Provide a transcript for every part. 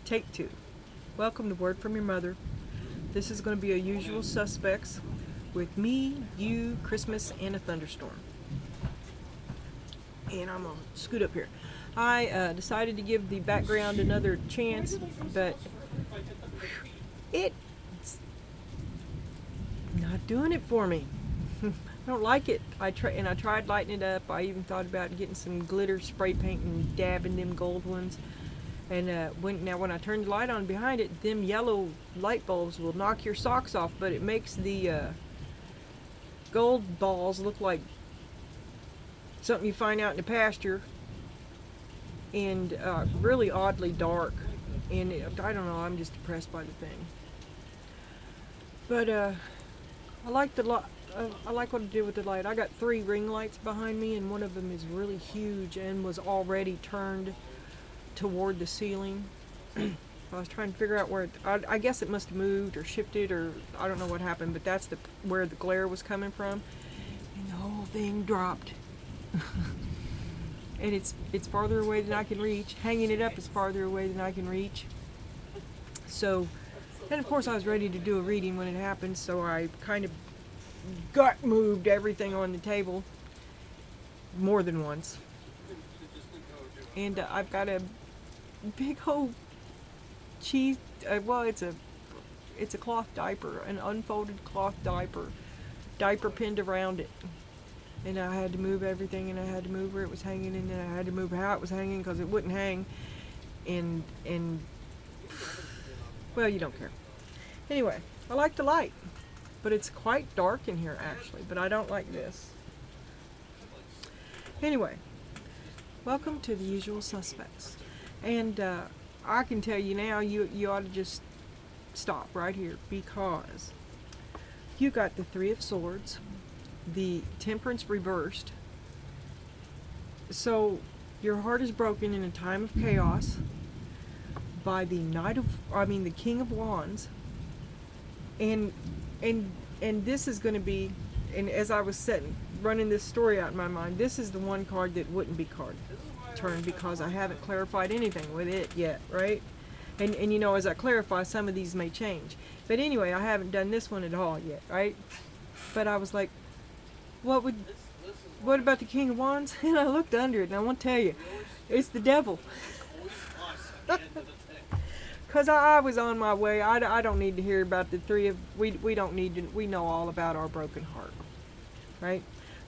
Take 2. Welcome to Word from Your Mother. This is going to be a usual suspects with me, you, Christmas, and a thunderstorm. And I'm going to scoot up here. I decided to give the background another chance, but it's not doing it for me. I don't like it. I tried lighting it up. I even thought about getting some glitter spray paint and dabbing them gold ones. And when I turn the light on behind it, them yellow light bulbs will knock your socks off, but it makes the gold balls look like something you find out in the pasture, and really oddly dark. And I don't know, I'm just depressed by the thing. But I like the light. I like what I did with the light. I got 3 ring lights behind me, and one of them is really huge and was already turned toward the ceiling. I was trying to figure out where I guess it must have moved or shifted, or I don't know what happened, but that's where the glare was coming from, and the whole thing dropped. And it's farther away than I can reach. Hanging it up is farther away than I can reach. So, and of course I was ready to do a reading when it happened, so I kind of gut moved everything on the table more than once. And I've got a big old cheese, well, it's a cloth diaper, an unfolded cloth diaper pinned around it. And I had to move everything, and I had to move where it was hanging, and then I had to move how it was hanging because it wouldn't hang. And well, you don't care. Anyway, I like the light, but it's quite dark in here actually, but I don't like this. Anyway, welcome to the usual suspects. And I can tell you now, you ought to just stop right here, because you got the 3 of Swords, the Temperance reversed. So your heart is broken in a time of chaos by the the King of Wands, and this is going to be, and as I was running this story out in my mind, this is the one card that wouldn't be turned, because I haven't clarified anything with it yet, right? And you know, as I clarify, some of these may change. But anyway, I haven't done this one at all yet, right? But I was like, what about the King of Wands? And I looked under it, and I want to tell you, it's the devil. Because I was on my way. I don't need to hear about the 3 of, we don't need to, we know all about our broken heart, right?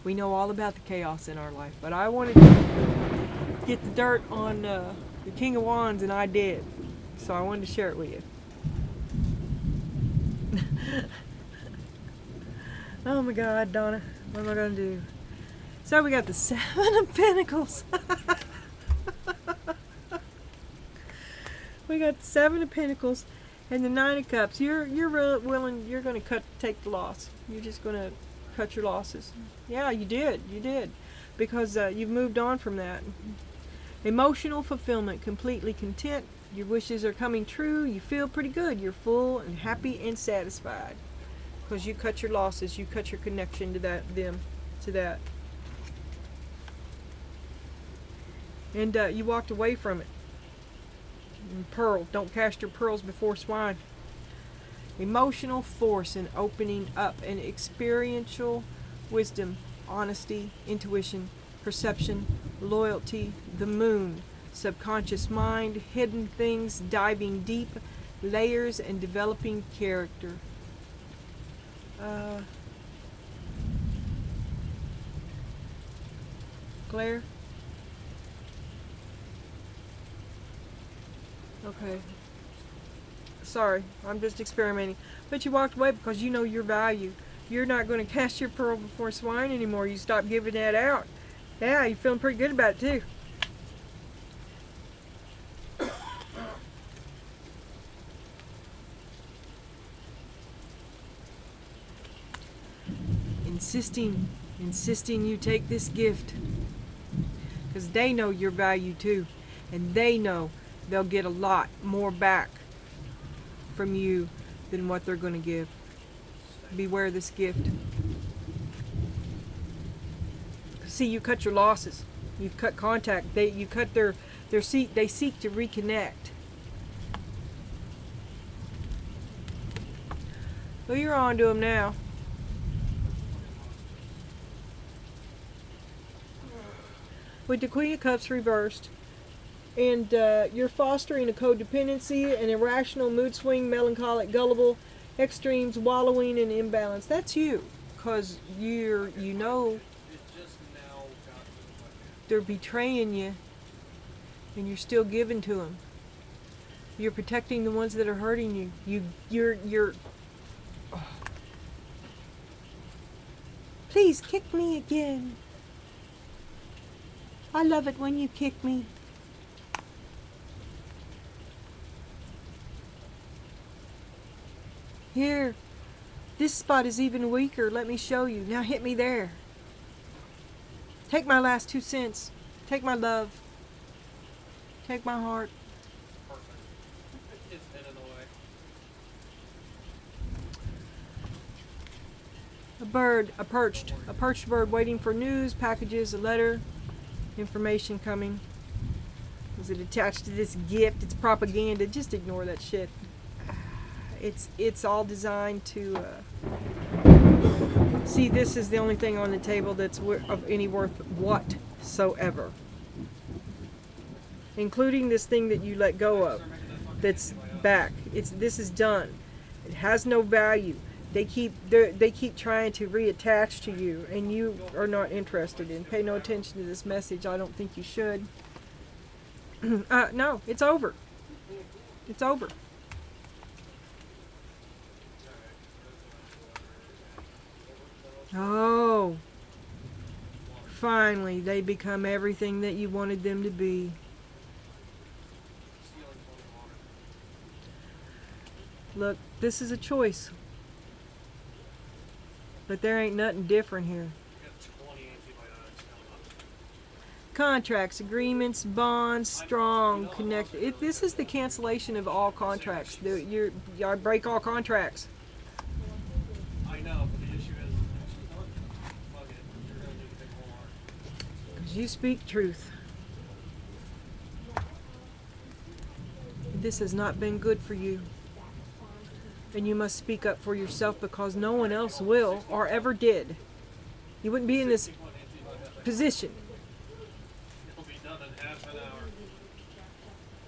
We know all about the chaos in our life. But I wanted to get the dirt on the King of Wands, and I did. So I wanted to share it with you. Oh my God, Donna, what am I going to do? So we got the 7 of Pentacles. We got the 7 of Pentacles and the 9 of Cups. You're willing. You're going to take the loss. You're just going to cut your losses. Yeah, you did, because you've moved on from that. Emotional fulfillment, completely content. Your wishes are coming true. You feel pretty good. You're full and happy and satisfied, because you cut your losses. You cut your connection to that. And you walked away from it. And pearl, don't cast your pearls before swine. Emotional force and opening up, and experiential wisdom, honesty, intuition, perception, loyalty, the moon, subconscious mind, hidden things, diving deep, layers, and developing character. Claire? Okay. Sorry, I'm just experimenting. But you walked away because you know your value. You're not going to cast your pearl before swine anymore. You stopped giving that out. Yeah, you're feeling pretty good about it too. Insisting you take this gift, because they know your value too, and they know they'll get a lot more back from you than what they're going to give. Beware this gift. See, you cut your losses. You've cut contact. They seek to reconnect. Well, you're on to him now. With the Queen of Cups reversed. And you're fostering a codependency, an irrational mood swing, melancholic, gullible, extremes, wallowing, and imbalance. That's you. Because you know they're betraying you, and you're still giving to them. You're protecting the ones that are hurting you. You're. Oh. Please kick me again. I love it when you kick me. Here, this spot is even weaker. Let me show you. Now hit me there. Take my last 2 cents. Take my love. Take my heart. Perfect. It's hidden away. A bird, a perched bird waiting for news, packages, a letter, information coming. Is it attached to this gift? It's propaganda. Just ignore that shit. It's all designed to see. This is the only thing on the table that's of any worth whatsoever, including this thing that you let go of. That's back. This is done. It has no value. They keep trying to reattach to you, and you are not interested in. Pay no attention to this message. I don't think you should. No, it's over. It's over. Oh, finally they become everything that you wanted them to be. Look, this is a choice. But there ain't nothing different here. Contracts, agreements, bonds, strong, connected. This is the cancellation of all contracts. You break all contracts. I know, but the issue is, fuck it, you're going to do the big more. Because you speak truth. This has not been good for you. And you must speak up for yourself, because no one else will or ever did. You wouldn't be in this position. It'll be done in half an hour.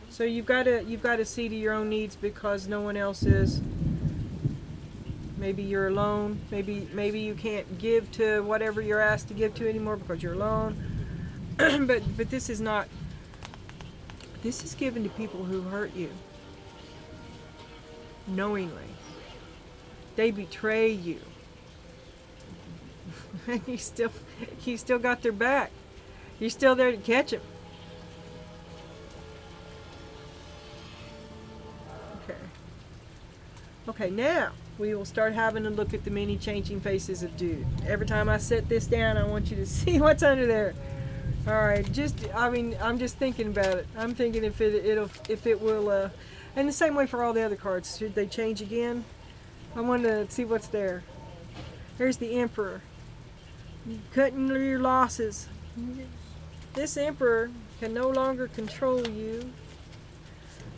So you've got to see to your own needs, because no one else is. Maybe you're alone. Maybe you can't give to whatever you're asked to give to anymore because you're alone. but this is not. This is given to people who hurt you knowingly. They betray you. And you still got their back. You're still there to catch them. Okay, now we will start having a look at the many changing faces of Dude. Every time I set this down, I want you to see what's under there. All right, I'm just thinking about it. I'm thinking if it will, and the same way for all the other cards. Should they change again? I want to see what's there. There's the Emperor. Cutting your losses. This Emperor can no longer control you.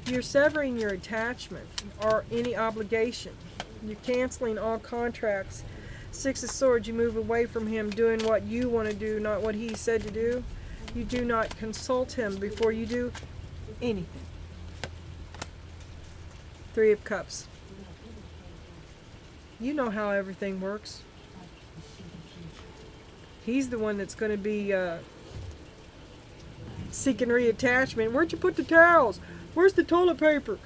You're severing your attachment or any obligation. You're canceling all contracts. Six of Swords, you move away from him, doing what you want to do, not what he said to do. You do not consult him before you do anything. Three of Cups. You know how everything works. He's the one that's going to be seeking reattachment. Where'd you put the towels? Where's the toilet paper?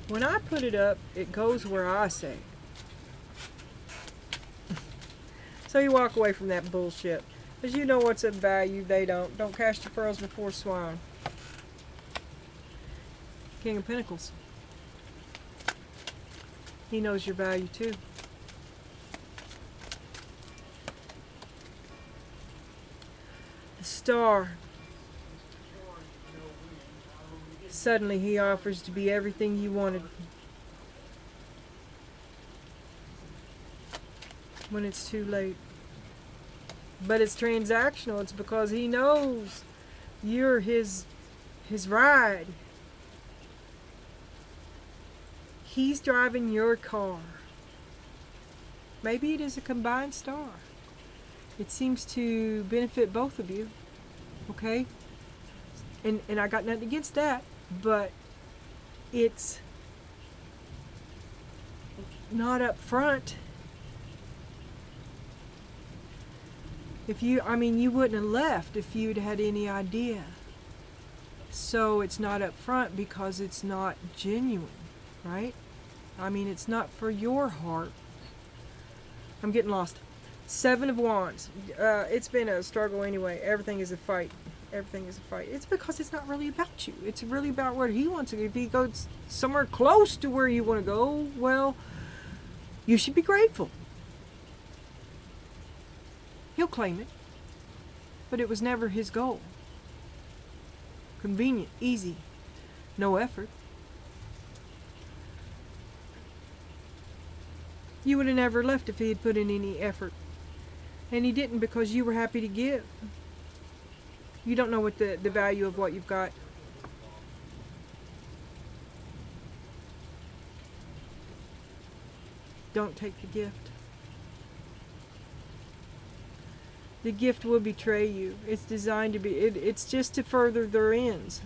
When I put it up, it goes where I say. So you walk away from that bullshit. Because you know what's of value, they don't. Don't cast your pearls before swine. King of Pentacles. He knows your value too. The Star. Suddenly he offers to be everything you wanted. when it's too late. But it's transactional. It's because he knows you're his ride. He's driving your car. Maybe it is a combined star. It seems to benefit both of you. Okay? And I got nothing against that, but it's not up front. You wouldn't have left if you'd had any idea. So it's not up front because it's not genuine, right? It's not for your heart. I'm getting lost. 7 of Wands. It's been a struggle anyway. Everything is a fight. Everything is a fight. It's because it's not really about you. It's really about where he wants to go. If he goes somewhere close to where you want to go, well, you should be grateful. He'll claim it. But it was never his goal. Convenient, easy, no effort. You would have never left if he had put in any effort. And he didn't because you were happy to give. You don't know what the value of what you've got. Don't take the gift. The gift will betray you. It's designed to be, it's just to further their ends.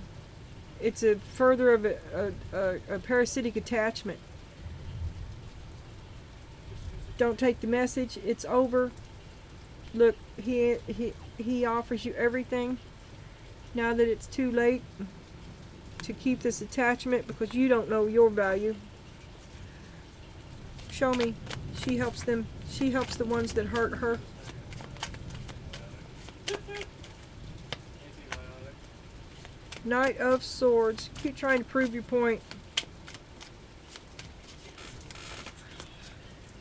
It's a further of a parasitic attachment. Don't take the message. It's over. Look, he offers you everything. Now that it's too late to keep this attachment because you don't know your value. Show me. She helps them. She helps the ones that hurt her. Knight of Swords. Keep trying to prove your point.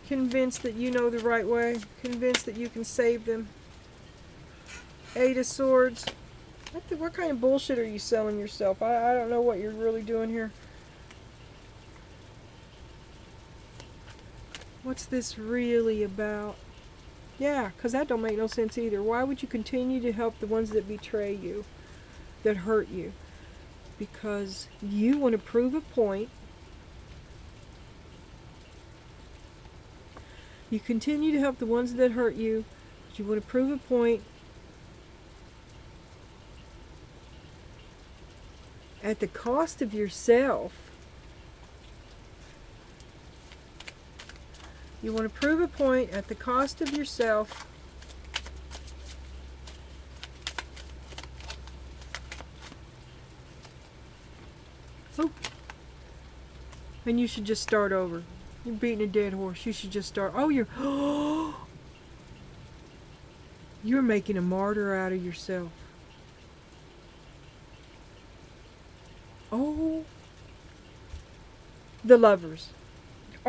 Convinced that you know the right way. Convinced that you can save them. 8 of Swords. What kind of bullshit are you selling yourself? I don't know what you're really doing here. What's this really about? Yeah, because that don't make no sense either. Why would you continue to help the ones that betray you, that hurt you? Because you want to prove a point. You continue to help the ones that hurt you. You want to prove a point. At the cost of yourself. You want to prove a point at the cost of yourself. Oh. And you should just start over. You're beating a dead horse. You should just start. Oh, you're making a martyr out of yourself. Oh. The Lovers.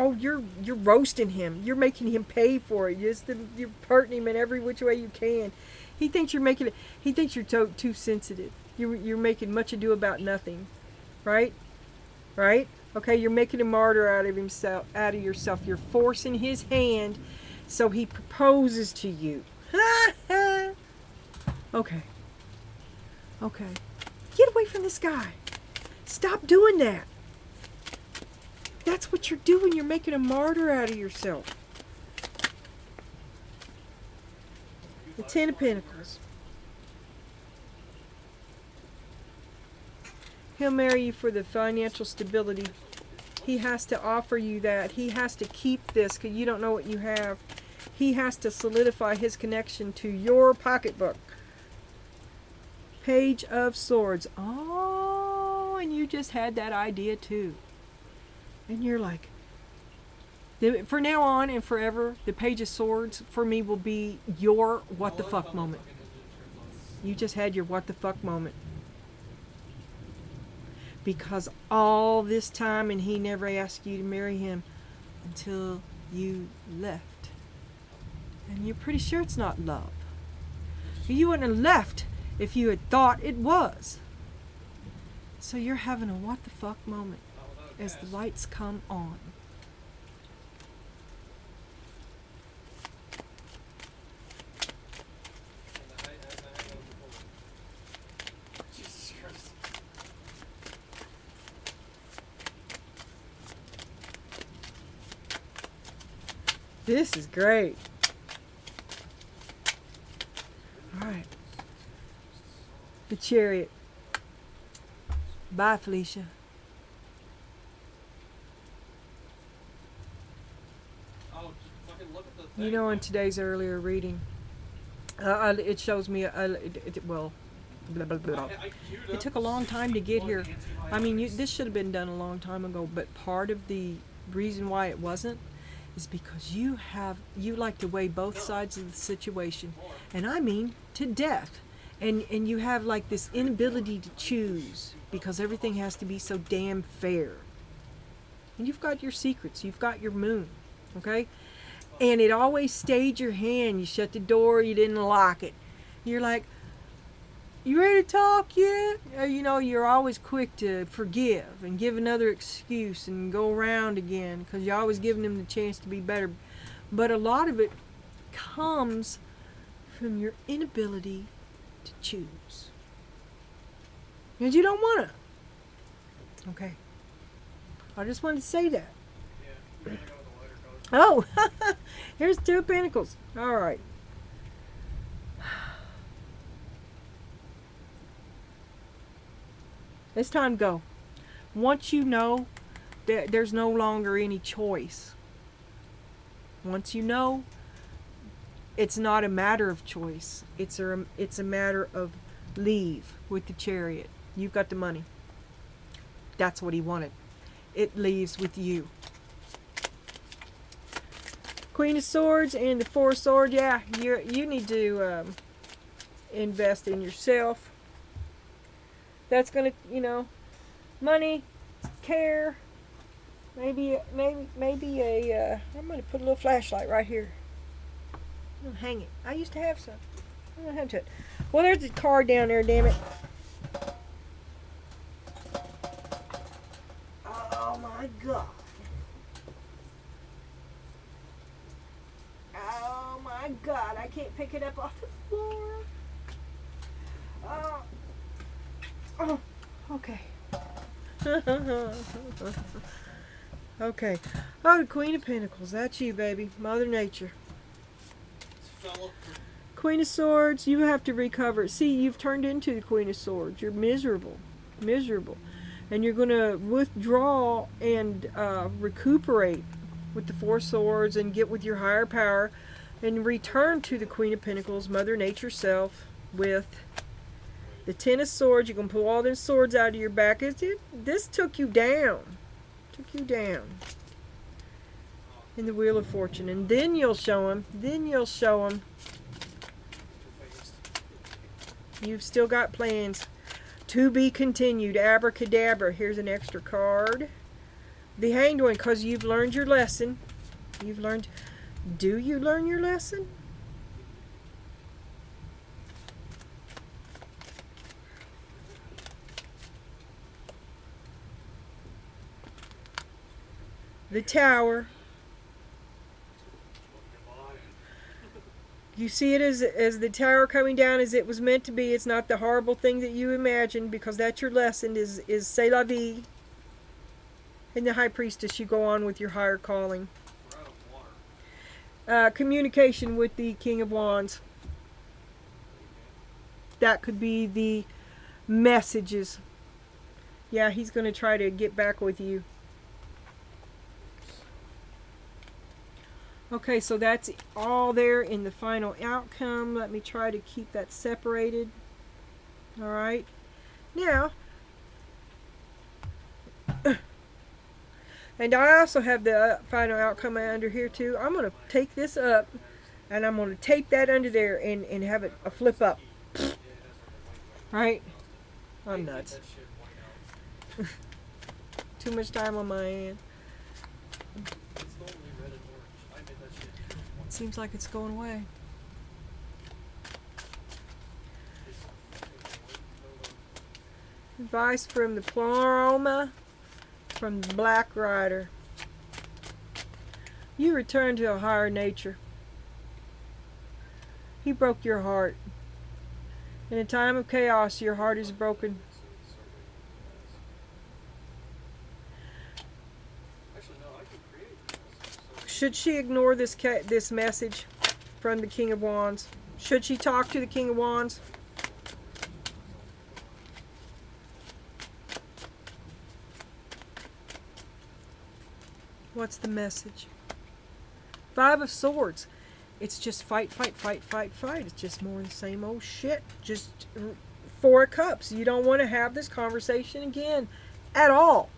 Oh, you're roasting him. You're making him pay for it. You're hurting him in every which way you can. He thinks you're making it. He thinks you're too sensitive. You're making much ado about nothing, right? Right? Okay, you're making a martyr out of himself, out of yourself. You're forcing his hand, so he proposes to you. Okay. Okay. Get away from this guy. Stop doing that. That's what you're doing. You're making a martyr out of yourself. The 10 of Pentacles. He'll marry you for the financial stability. He has to offer you that. He has to keep this because you don't know what you have. He has to solidify his connection to your pocketbook. Page of Swords. Oh, and you just had that idea too. And you're like, for now on and forever, the Page of Swords for me will be your what the fuck moment. You just had your what the fuck moment. Because all this time and he never asked you to marry him until you left. And you're pretty sure it's not love. You wouldn't have left if you had thought it was. So you're having a what the fuck moment as the lights come on. This is great. Alright. The Chariot. Bye, Felicia. Oh, fucking look at the thing. You know, in today's earlier reading, it shows me, well, blah, blah, blah. I queued It up took a long time to get here. I mean, antibiotics. this should have been done a long time ago, but part of the reason why it wasn't is because you like to weigh both sides of the situation, and I mean to death, and you have like this inability to choose because everything has to be so damn fair. And you've got your secrets, you've got your moon, okay? And it always stayed your hand. You shut the door, you didn't lock it. You're like, you ready to talk yet? You know, you're always quick to forgive and give another excuse and go around again because you're always giving them the chance to be better. But a lot of it comes from your inability to choose. And you don't want to. Okay. I just wanted to say that. Yeah, you're gonna go with the lighter color. Oh, here's 2 of Pentacles. All right. It's time to go. Once you know, there's no longer any choice. Once you know, it's not a matter of choice. It's a matter of leave with the Chariot. You've got the money. That's what he wanted. It leaves with you. Queen of Swords and the 4 of Swords. Yeah, you need to invest in yourself. That's gonna, you know, money, care, maybe a. I'm gonna put a little flashlight right here. I'm gonna hang it. I used to have some. I'm gonna have to. Well, there's a card down there. Damn it. Oh my God. Oh my God. I can't pick it up off the floor. Oh, okay. Okay. Oh, the Queen of Pentacles. That's you, baby. Mother Nature. Fella. Queen of Swords, you have to recover. See, you've turned into the Queen of Swords. You're miserable. Miserable. And you're going to withdraw and recuperate with the 4 Swords and get with your higher power and return to the Queen of Pentacles, Mother Nature self, with the 10 of Swords. You can pull all them swords out of your back. This took you down. Took you down. In the Wheel of Fortune. And then you'll show him. Then you'll show him. You've still got plans. To be continued. Abracadabra. Here's an extra card. The Hanged One, because you've learned your lesson. You've learned. Do you learn your lesson? The Tower. You see it as the tower coming down as it was meant to be. It's not the horrible thing that you imagined, because that's your lesson is c'est la vie. And the High Priestess, you go on with your higher calling. We're out of water. Communication with the King of Wands. That could be the messages. Yeah, he's going to try to get back with you. Okay, so that's all there in the final outcome. Let me try to keep that separated. All right. Now, and I also have the final outcome under here too. I'm going to take this up and I'm going to tape that under there and have it a flip up. Right? I'm nuts. Too much time on my hand. Seems like it's going away. Advice from the Pleroma, from the Black Rider. You return to a higher nature. He broke your heart. In a time of chaos, your heart is broken. Should she ignore this message from the King of Wands? Should she talk to the King of Wands? What's the message? Five of Swords. It's just fight, fight, fight, fight, fight. It's just more of the same old shit. Just Four of Cups. You don't want to have this conversation again at all.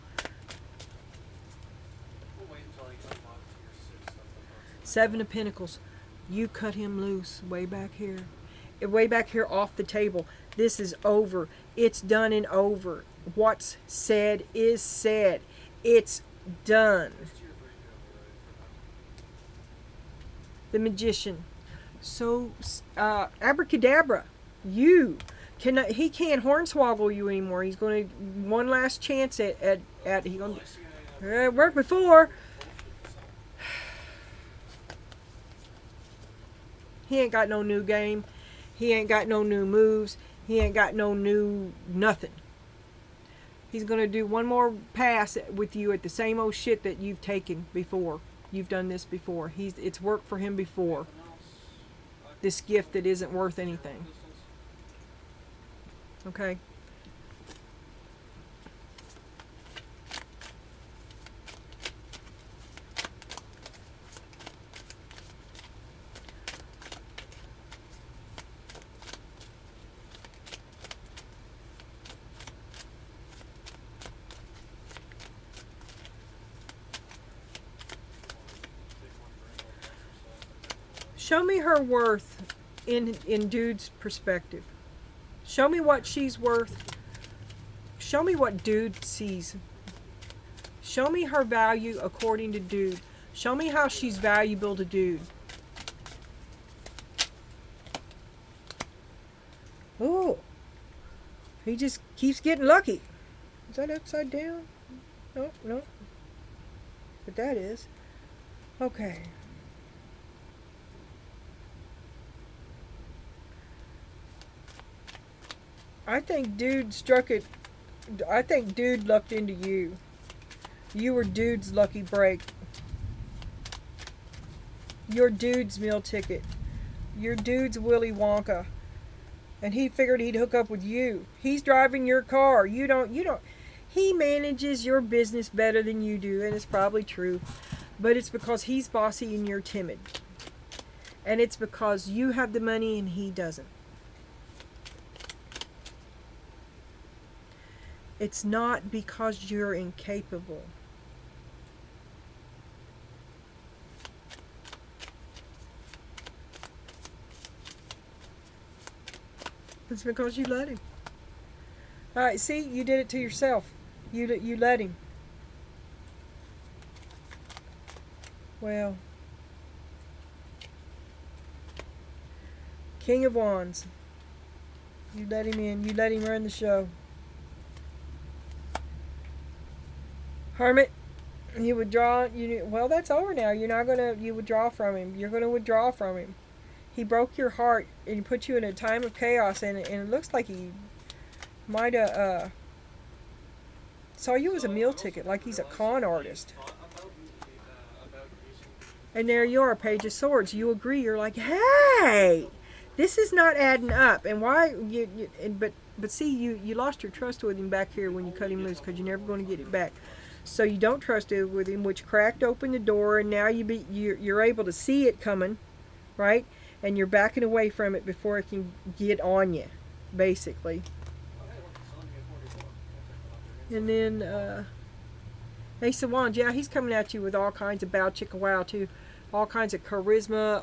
We'll wait until I get unlocked to your 6 stuff. Seven of Pentacles. You cut him loose way back here. Way back here off the table. This is over. It's done and over. What's said is said. It's done. The Magician. So, abracadabra. You cannot. He can't hornswoggle you anymore. He's going to one last chance at. He going to work before. He ain't got no new game. He ain't got no new moves. He ain't got no new nothing. He's going to do one more pass with you at the same old shit that you've taken before. You've done this before. It's worked for him before. This gift that isn't worth anything. Okay? Show me her worth in dude's perspective. Show me what she's worth. Show me what dude sees. Show me her value according to dude. Show me how she's valuable to dude. Oh, he just keeps getting lucky. Is that upside down? No, no. But that is. Okay. I think dude struck it. I think dude lucked into you. You were dude's lucky break. Your dude's meal ticket. Your dude's Willy Wonka. And he figured he'd hook up with you. He's driving your car. You don't. He manages your business better than you do, and it's probably true. But it's because he's bossy and you're timid. And it's because you have the money and he doesn't. It's not because you're incapable. It's because you let him. All right, see, you did it to yourself. You let him. Well, King of Wands. You let him in. You let him run the show. Hermit, you withdraw. Well, that's over now. You're not gonna. You withdraw from him. You're gonna withdraw from him. He broke your heart and he put you in a time of chaos, and it looks like he might have saw you as a meal ticket, like he's a con artist. And there you are, Page of Swords. You agree. You're like, hey, this is not adding up. And why? But see, you lost your trust with him back here when you cut him loose, because you're never going to get it back. So you don't trust it with him, which cracked open the door, and now you're able to see it coming, right? And you're backing away from it before it can get on you, basically. And then Ace of Wands, yeah, he's coming at you with all kinds of bow chicka wow too, all kinds of charisma,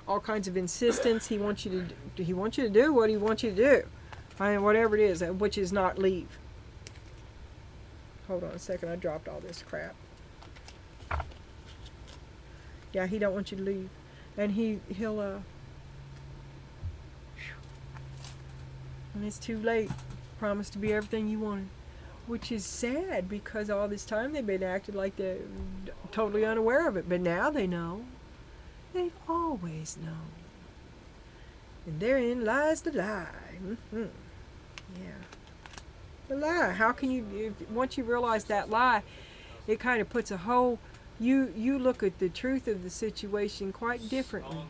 all kinds of insistence. He wants you to do what he wants you to do, I mean, whatever it is, which is not leave. Hold on a second, I dropped all this crap. Yeah, he don't want you to leave, and he'll when it's too late, promise to be everything you wanted. Which is sad, because all this time they've been acting like they're totally unaware of it. But now they know. They've always known. And therein lies the lie. Mm-hmm. Yeah. The lie. How can you, once you realize that lie, it kind of puts a whole you look at the truth of the situation quite differently. Stunk.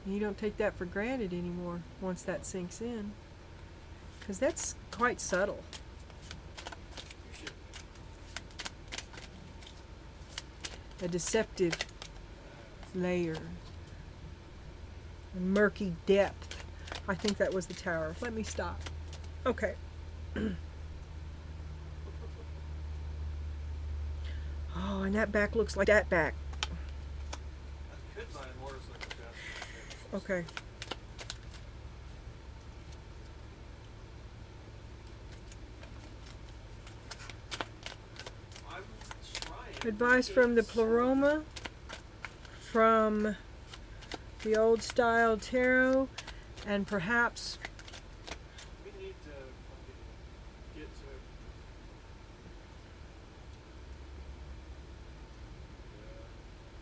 You don't take that for granted anymore once that sinks in. Because that's quite subtle. You should. A deceptive layer. A murky depth. I think that was the tower. Let me stop. Okay. Oh, and that back looks like that back. I could buy a motorcycle chassis. Okay. I'm trying. Advice from the Pleroma, from the Old Style Tarot, and perhaps We need to fucking get to.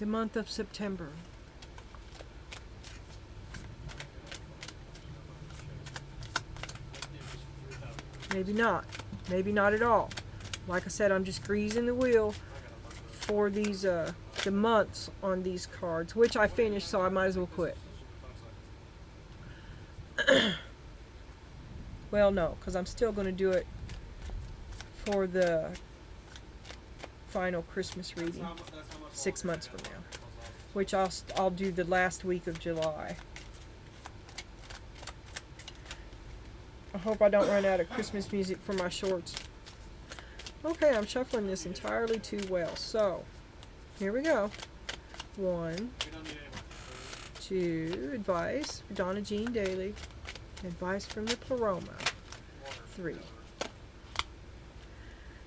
the month of September. Maybe not. Maybe not at all. Like I said, I'm just greasing the wheel for these the months on these cards, which I finished, so I might as well quit. Well, no, because I'm still going to do it for the final Christmas reading 6 months from now, which I'll do the last week of July. I hope I don't run out of Christmas music for my shorts. Okay, I'm shuffling this entirely too well. So, here we go. 1, 2, advice for Donna Jean Daly. Advice from the Pleroma. 3.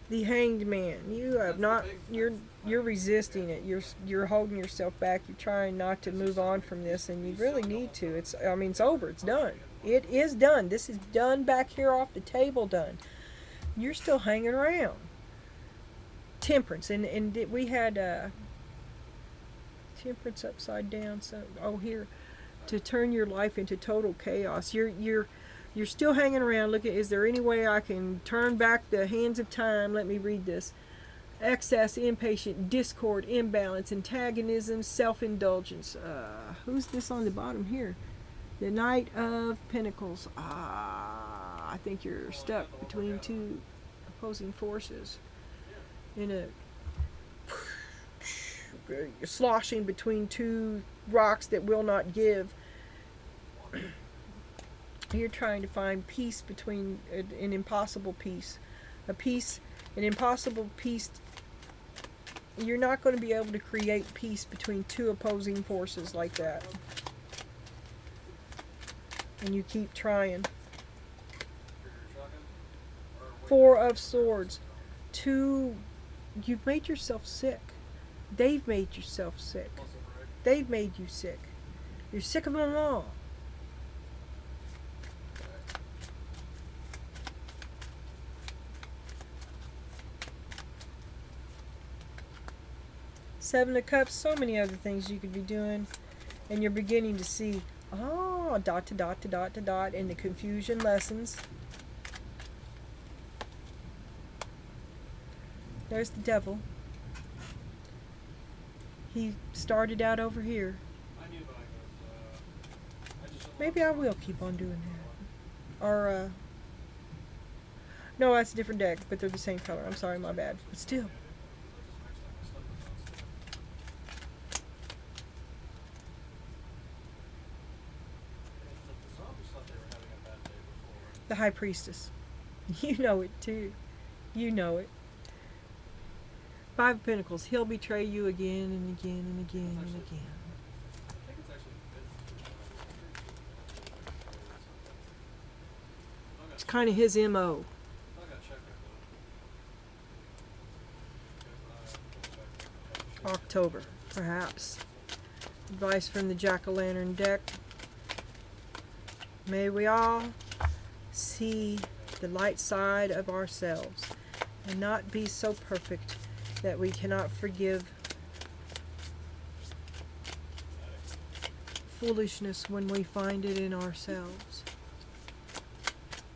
The Hanged Man. You have not. You're resisting it. You're holding yourself back. You're trying not to move on from this, and you really need to. It's. I mean, it's over. It's done. It is done. This is done back here off the table. Done. You're still hanging around. Temperance, and we had Temperance upside down. So here, to turn your life into total chaos. You're still hanging around. Look at. Is there any way I can turn back the hands of time? Let me read this. Excess, impatient, discord, imbalance, antagonism, self-indulgence. Who's this on the bottom here? The Knight of Pentacles. I think you're stuck between two opposing forces. You're sloshing between two rocks that will not give. You're trying to find peace between an impossible peace. An impossible peace. You're not going to be able to create peace between two opposing forces like that. And you keep trying. 4 of Swords. 2, you've made yourself sick. They've made yourself sick. They've made you sick. You're sick of them all. Seven of Cups, so many other things you could be doing. And you're beginning to see, dot to dot to dot to dot, and the confusion lessens. There's the Devil. He started out over here. Maybe I will keep on doing that. Or, no, that's a different deck, but they're the same color. I'm sorry, my bad. But still. The High Priestess. You know it too. You know it. 5 of Pentacles. He'll betray you again and again and again and again. It's kind of his MO. October, perhaps. Advice from the Jack-o'-lantern deck. May we all see the light side of ourselves and not be so perfect that we cannot forgive foolishness when we find it in ourselves.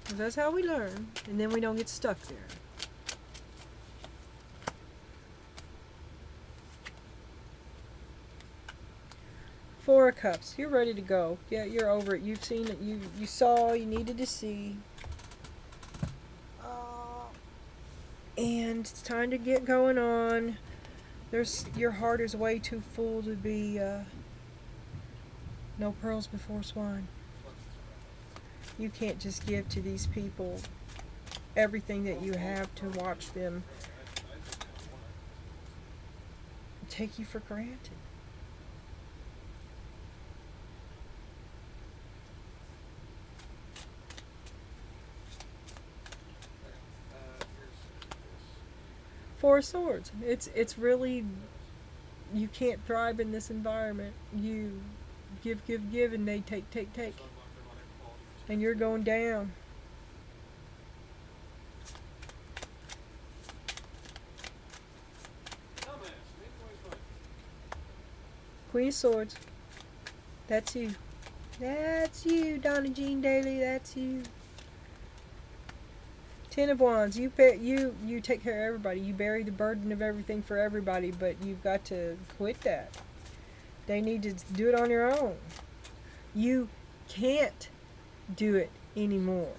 'Cause that's how we learn, and then we don't get stuck there. Four of Cups. You're ready to go. Yeah, you're over it. You've seen it. You saw. You needed to see. And it's time to get going on. Your heart is way too full to be no pearls before swine. You can't just give to these people everything that you have to watch them take you for granted. Four of Swords. It's really, you can't thrive in this environment. You give, and they take. And you're going down. Queen of Swords. That's you. That's you, Donna Jean Daly. That's you. Ten of Wands. You take care of everybody. You bear the burden of everything for everybody, but you've got to quit that. They need to do it on their own. You can't do it anymore.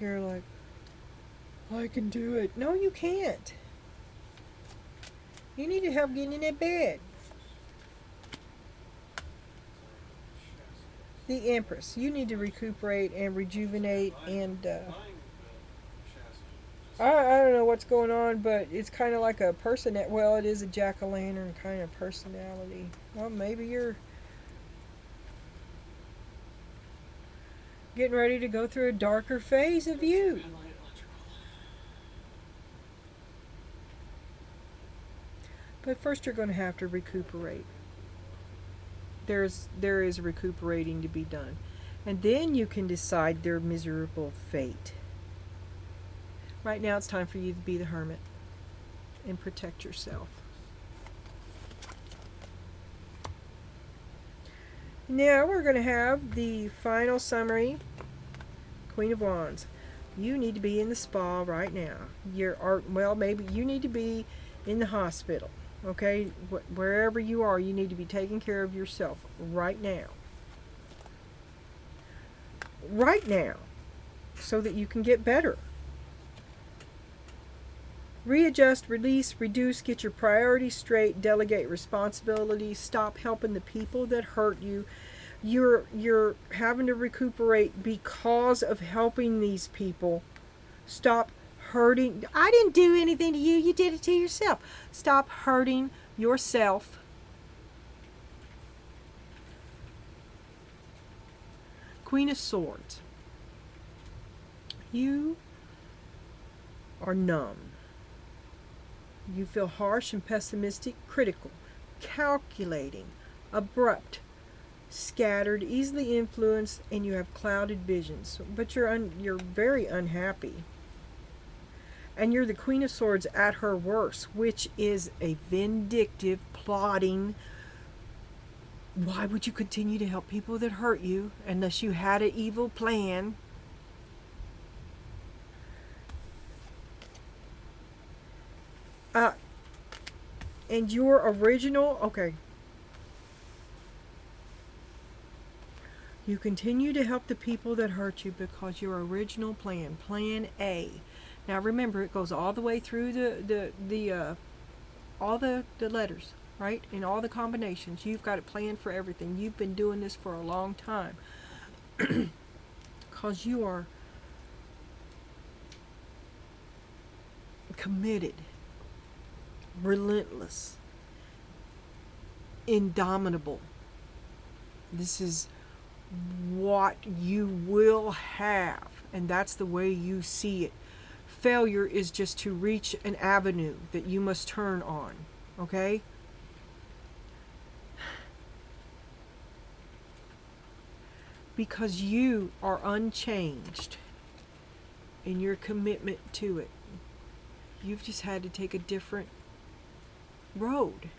You're like, I can do it. No, you can't. You need to help getting in that bed. The Empress. You need to recuperate and rejuvenate and I don't know what's going on, but it's kind of like a person that, well, it is a jack-o'-lantern kind of personality. Well, maybe you're getting ready to go through a darker phase of you. But first you're going to have to recuperate. There is recuperating to be done. And then you can decide their miserable fate. Right now it's time for you to be the hermit and protect yourself. Now we're going to have the final summary. Queen of Wands. You need to be in the spa right now. Maybe you need to be in the hospital. Okay? Wherever you are, you need to be taking care of yourself right now. Right now. So that you can get better. Readjust, release, reduce, get your priorities straight, delegate responsibilities, stop helping the people that hurt you. You're having to recuperate because of helping these people. Stop hurting. I didn't do anything to you. You did it to yourself. Stop hurting yourself. Queen of Swords. You are numb. You feel harsh and pessimistic, critical, calculating, abrupt, scattered, easily influenced, and you have clouded visions. But you're very unhappy. And you're the Queen of Swords at her worst, which is a vindictive, plotting. Why would you continue to help people that hurt you unless you had an evil plan? And your original, okay. You continue to help the people that hurt you because your original plan, plan A. Now remember, it goes all the way through all the letters, right? And all the combinations. You've got it planned for everything. You've been doing this for a long time. Because you are committed, relentless, indomitable. This is what you will have, and that's the way you see it. Failure is just to reach an avenue that you must turn on, okay? Because you are unchanged in your commitment to it. You've just had to take a different road.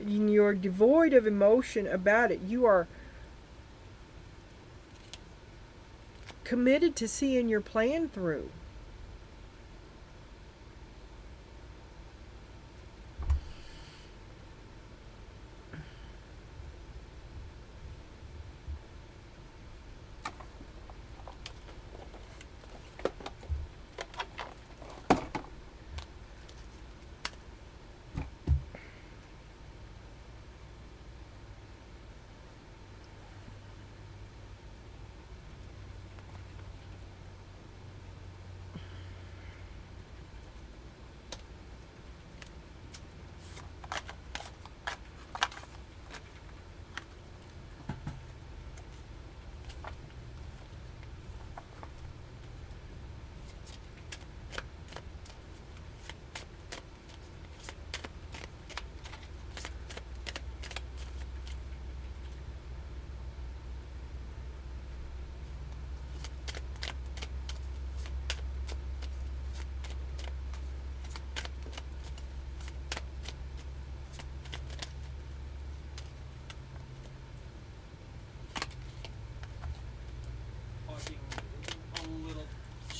You're devoid of emotion about it. You are committed to seeing your plan through.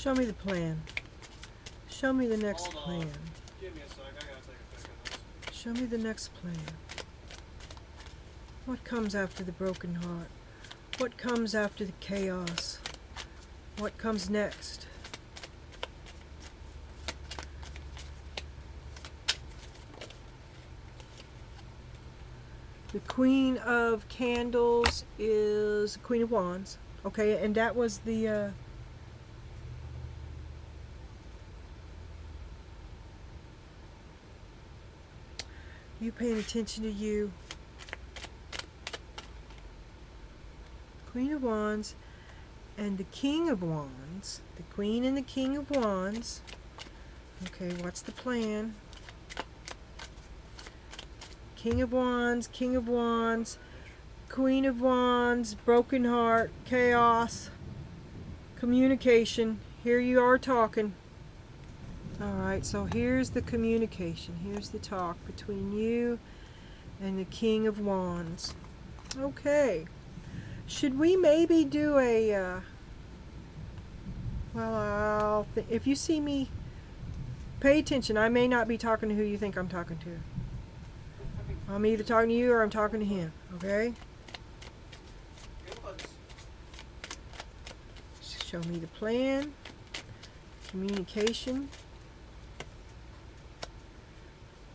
Show me the plan. Show me the next Hold on. plan. Give me a sec. I gotta take a pic of this. Show me the next plan. What comes after the broken heart? What comes after the chaos? What comes next? The Queen of Candles is Queen of Wands. Okay, and that was the you paying attention to you. Queen of Wands and the King of Wands. The Queen and the King of Wands. Okay, what's the plan? King of Wands, King of Wands, Queen of Wands, broken heart, chaos, communication. Here you are talking. Alright, so here's the communication. Here's the talk between you and the King of Wands. Okay. Should we maybe do a, well, if you see me, pay attention. I may not be talking to who you think I'm talking to. I'm either talking to you or I'm talking to him, okay? Show me the plan, communication,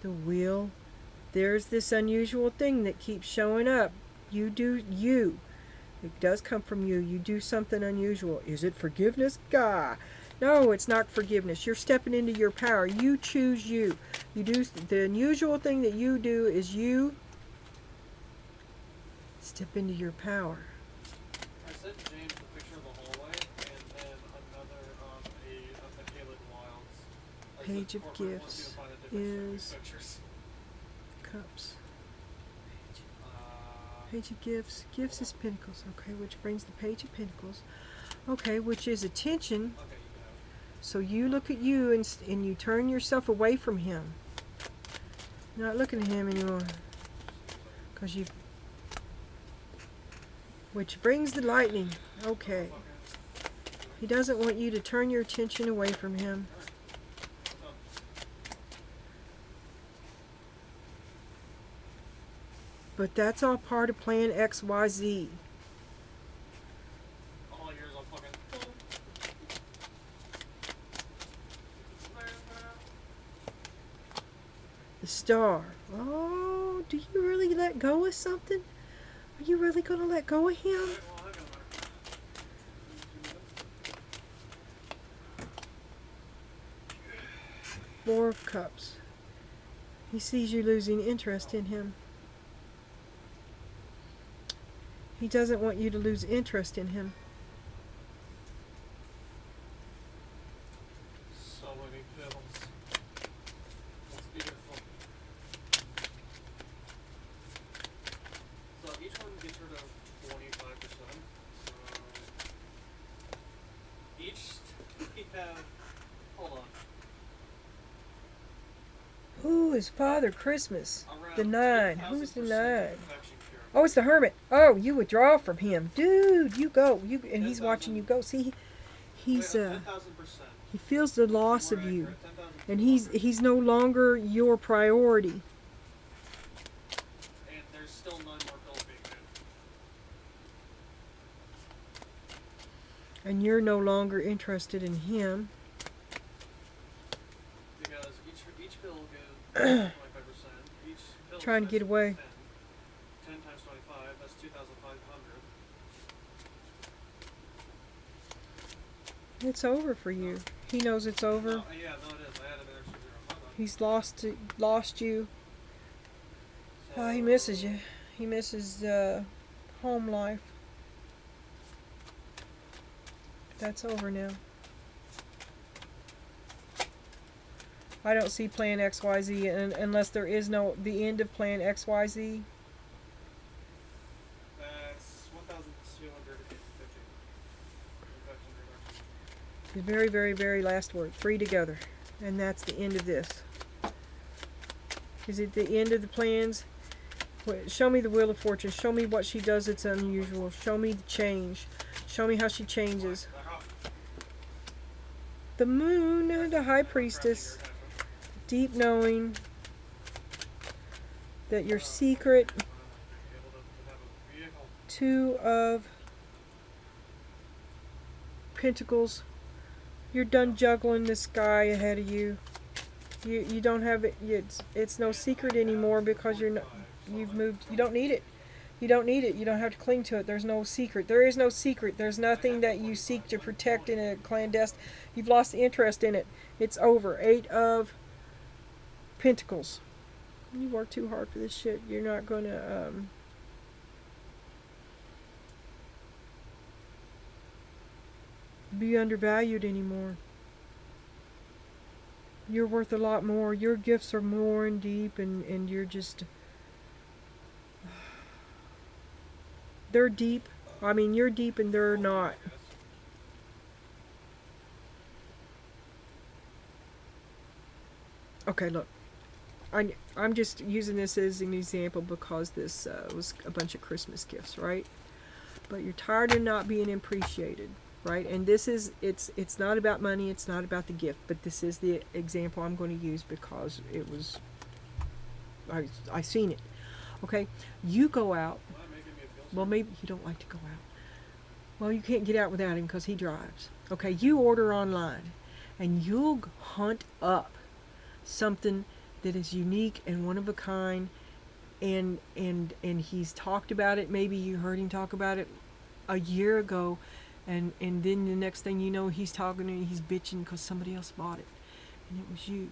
the wheel. There's this unusual thing that keeps showing up. You do you. It does come from you. You do something unusual. Is it forgiveness? Gah. No, it's not forgiveness. You're stepping into your power. You choose you. You do the unusual thing that you do is you step into your power. I sent James a picture of the hallway and then another of the Caleb Wilds. Page of Gifts is Cups. Page of Gifts. Gifts is Pentacles. Okay, which brings the Page of Pentacles. Okay, which is attention. Okay, So you look at you and you turn yourself away from him. You're not looking at him anymore. Because you... Which brings the lightning. Okay. He doesn't want you to turn your attention away from him. But that's all part of Plan XYZ. all yours on fucking. The Star. Oh, do you really let go of something? Are you really going to let go of him? Four of Cups. He sees you losing interest in him. He doesn't want you to lose interest in him. So many pills. That's beautiful. So each one gets rid of 25%. So each we have. Hold on. Who is Father Christmas? Around The 9. 10,000% Who's the 9? infection cure. Oh, it's the Hermit. Oh, you withdraw from him. Dude, you go. You and he's 10,000. watching you go. See, he's 10,000%. he feels the loss More of you. accurate, 10,000%. And he's no longer your priority. And there's still 9 more pills being made. And you're no longer interested in him. Because each pill gives 25%. Each pill Trying to says get away. 10 times 25, that's 2,500. It's over for you. He knows it's over. No, yeah, no, it is. I had an extra zero. My bad. He's lost you. Oh, he misses you. He misses home life. That's over now. I don't see Plan XYZ unless there is the end of Plan XYZ. That's 1,250 infection reduction. The very, very, very last word. 3 together. And that's the end of this. Is it the end of the plans? Show me the Wheel of Fortune. Show me what she does that's unusual. Show me the change. Show me how she changes. The moon, the high priestess, deep knowing that your secret, Two of Pentacles, you're done juggling this guy ahead of you. You don't have it. It's no secret anymore because you've moved. You don't need it. You don't need it. You don't have to cling to it. There's no secret. There is no secret. There's nothing that you seek to protect in a clandestine. You've lost interest in it. It's over. 8 of Pentacles. You work too hard for this shit. You're not going to be undervalued anymore. You're worth a lot more. Your gifts are more and deep, and you're just... They're deep. I mean, you're deep and they're not. Okay, look. I'm just using this as an example because this was a bunch of Christmas gifts, right? But you're tired of not being appreciated, right? And this is, it's not about money, it's not about the gift, but this is the example I'm going to use because it was, I seen it. Okay, you go out. Well, maybe you don't like to go out. Well, you can't get out without him because he drives. Okay, you order online and you'll hunt up something that is unique and one of a kind, and he's talked about it. Maybe you heard him talk about it a year ago, and then the next thing you know, he's talking and he's bitching because somebody else bought it, and it was you.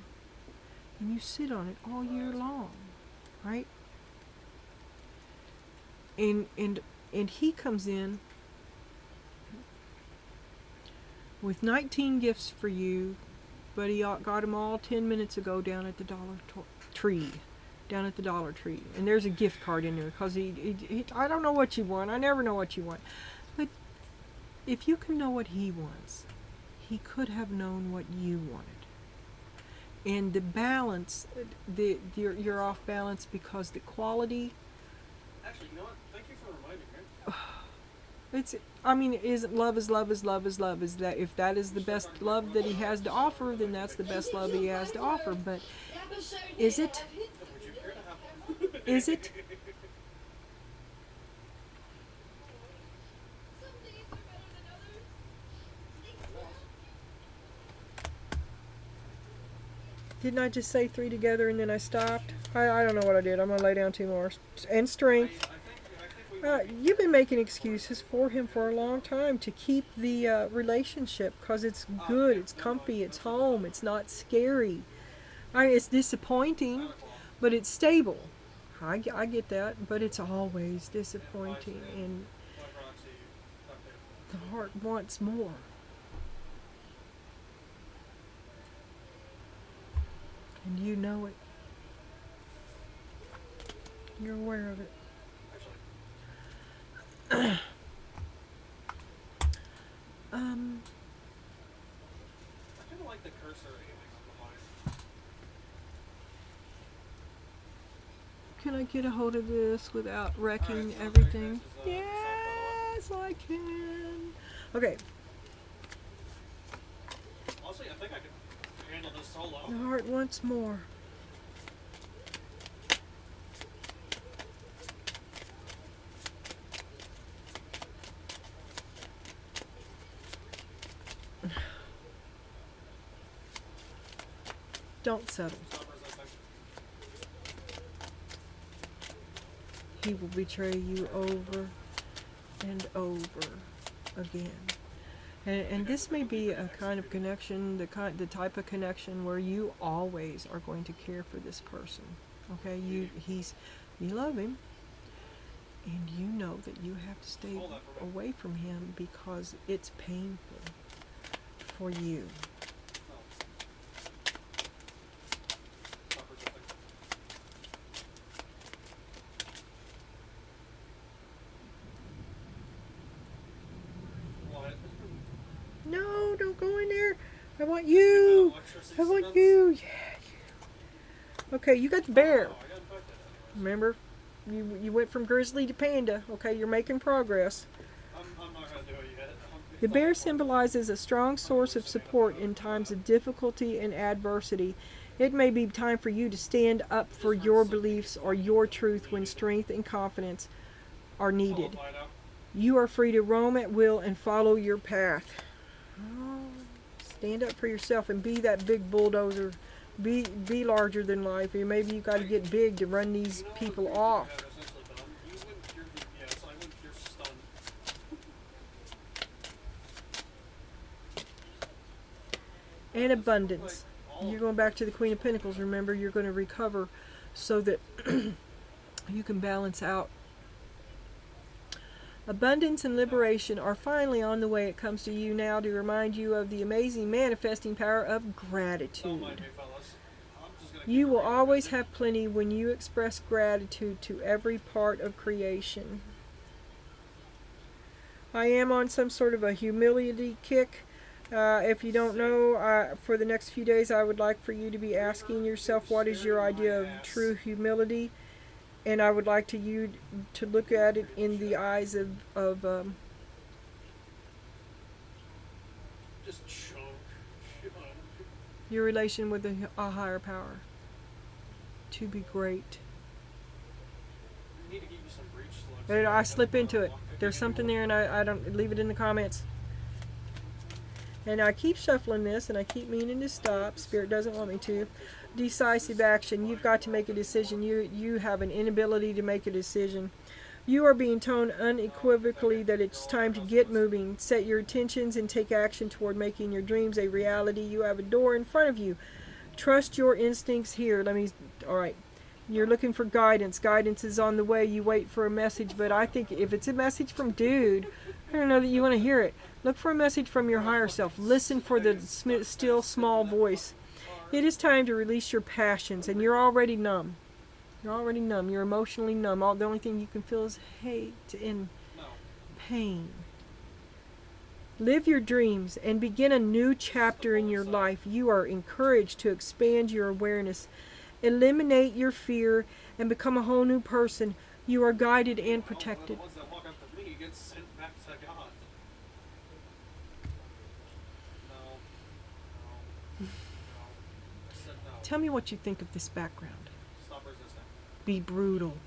And you sit on it all year long, right? And he comes in with 19 gifts for you, but he got them all 10 minutes ago down at the Dollar Tree. Down at the Dollar Tree. And there's a gift card in there because he I don't know what you want. I never know what you want. But if you can know what he wants, he could have known what you wanted. And the balance, you're off balance because the quality... Actually, you know what? Thank you for reminding me. It's, I mean, isn't love is love is love is love. Is that, if that is the best love that he has to offer, then that's the best love he has to offer. But is it? Is it? Didn't I just say 3 together and then I stopped? I don't know what I did. I'm going to lay down 2 more. And strength. You've been making excuses for him for a long time to keep the relationship because it's good, it's comfy, it's home, it's not scary. It's disappointing, but it's stable. I get that, but it's always disappointing, and the heart wants more. And you know it. You're aware of it. I kind of like the cursor aiming on the line. Can I get a hold of this without wrecking everything? Yes, I can. Okay. Honestly, I think I can handle this solo. The heart wants more. Don't settle. He will betray you over and over again. And this may be a kind of connection, the type of connection where you always are going to care for this person. Okay, you love him, and you know that you have to stay away from him because it's painful for you. No, don't go in there. I want you. I want you. Yeah, you. Okay, you got the bear. Remember? You went from grizzly to panda. Okay, you're making progress. I'm not going to do it yet. The bear symbolizes a strong source of support in times of difficulty and adversity. It may be time for you to stand up for your beliefs or your truth when strength and confidence are needed. You are free to roam at will and follow your path. Oh, stand up for yourself and be that big bulldozer. Be larger than life. Or maybe you got to get big to run these people off. And abundance. You're going back to the Queen of Pentacles. Remember, you're going to recover so that you can balance out. Abundance and liberation are finally on the way. It comes to you now to remind you of the amazing manifesting power of gratitude. You will always have plenty when you express gratitude to every part of creation. I am on some sort of a humility kick. If you don't know, for the next few days I would like for you to be asking yourself, what is your idea of true humility? And I would like you to look at it in the eyes of your relation with a higher power. To be great. I slip into it. There's something there, and I don't leave it in the comments. And I keep shuffling this, and I keep meaning to stop. Spirit doesn't want me to. Decisive action. You've got to make a decision. You have an inability to make a decision. You are being told unequivocally that it's time to get moving. Set your intentions and take action toward making your dreams a reality. You have a door in front of you. Trust your instincts here. All right. You're looking for guidance. Guidance is on the way. You wait for a message, but I think if it's a message from dude, I don't know that you want to hear it. Look for a message from your higher self. Listen for the still small voice. It is time to release your passions, and you're already numb. You're already numb. You're emotionally numb. The only thing you can feel is hate and pain. Live your dreams and begin a new chapter in your life. You are encouraged to expand your awareness. Eliminate your fear and become a whole new person. You are guided and protected. Tell me what you think of this background. Stop resisting. Be brutal.